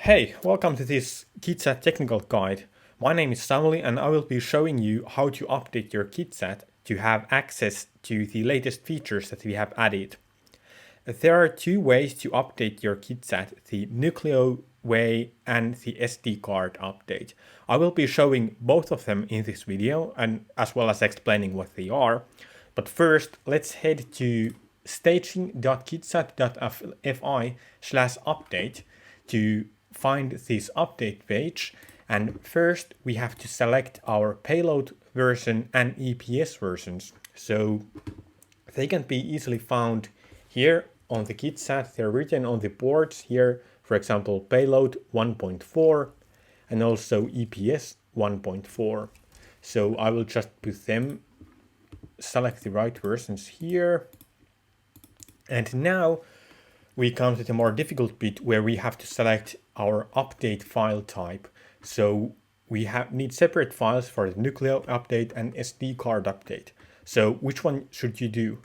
Hey, welcome to this Kitsat technical guide. My name is Samuli and I will be showing you how to update your Kitsat to have access to the latest features that we have added. There are two ways to update your Kitsat, the Nucleo way and the SD card update. I will be showing both of them in this video and as well as explaining what they are. But first, let's head to staging.kitsat.fi/update to find this update page, and first we have to select our payload version and EPS versions. So they can be easily found here on the Kitsat. They're written on the boards here, for example, payload 1.4 and also EPS 1.4. So I will just put them, select the right versions here. And now we come to the more difficult bit where we have to select our update file type. So we need separate files for the Nucleo update and SD card update. So which one should you do?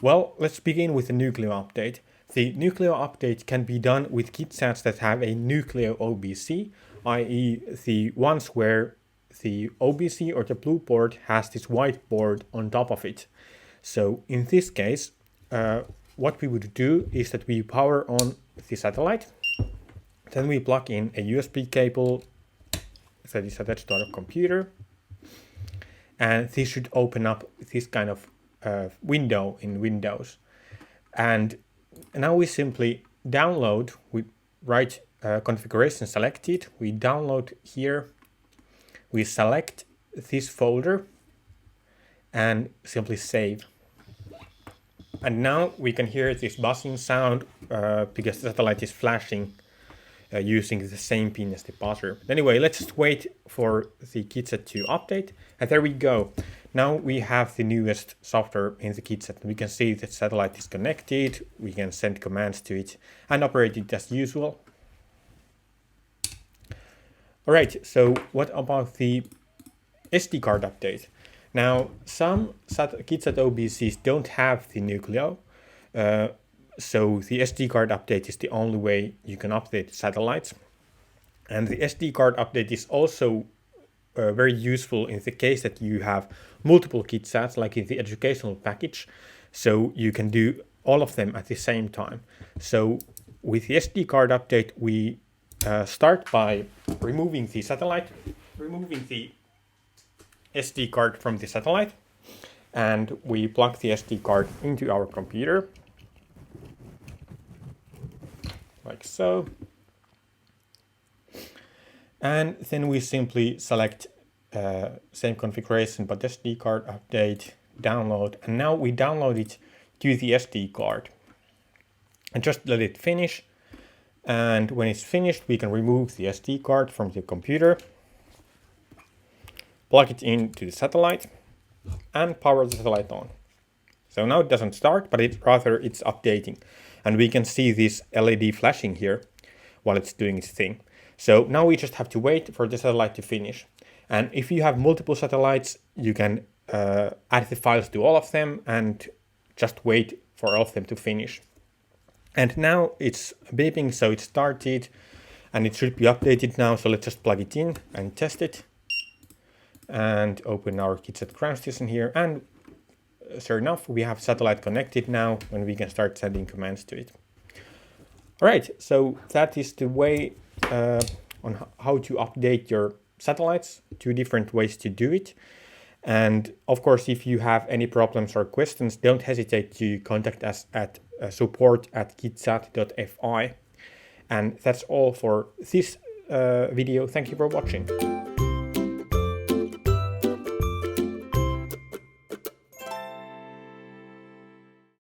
Well, let's begin with the Nucleo update. The Nucleo update can be done with Kitsats that have a Nucleo OBC, i.e. the ones where the OBC or the blue board has this white board on top of it. So in this case, what we would do is that we power on the satellite, then we plug in a USB cable that is attached to our computer, and this should open up this kind of window in Windows. And now we simply download, we write configuration selected, we download here, we select this folder and simply save. And now we can hear this buzzing sound because the satellite is flashing using the same pin as the buzzer. But anyway, let's just wait for the Kitsat to update. And there we go. Now we have the newest software in the Kitsat. We can see that satellite is connected. We can send commands to it and operate it as usual. All right, so what about the SD card update? Now, some Kitsat OBCs don't have the Nucleo, so the SD card update is the only way you can update satellites. And the SD card update is also very useful in the case that you have multiple Kitsats, like in the educational package, so you can do all of them at the same time. So with the SD card update, we start by removing the satellite, removing the SD card from the satellite, and we plug the SD card into our computer, like so. And then we simply select same configuration, but SD card update, download, and now we download it to the SD card. And just let it finish. And when it's finished, we can remove the SD card from the computer, plug it into the satellite, and power the satellite on. So now it doesn't start, but it's updating. And we can see this LED flashing here while it's doing its thing. So now we just have to wait for the satellite to finish. And if you have multiple satellites, you can add the files to all of them and just wait for all of them to finish. And now it's beeping, so it started and it should be updated now. So let's just plug it in and test it. And open our Kitsat ground station here, and sure enough, we have satellite connected now, and we can start sending commands to it. All right, so that is the way on how to update your satellites. Two different ways to do it. And of course, if you have any problems or questions, don't hesitate to contact us at support@kitsat.fi. And that's all for this video. Thank you for watching.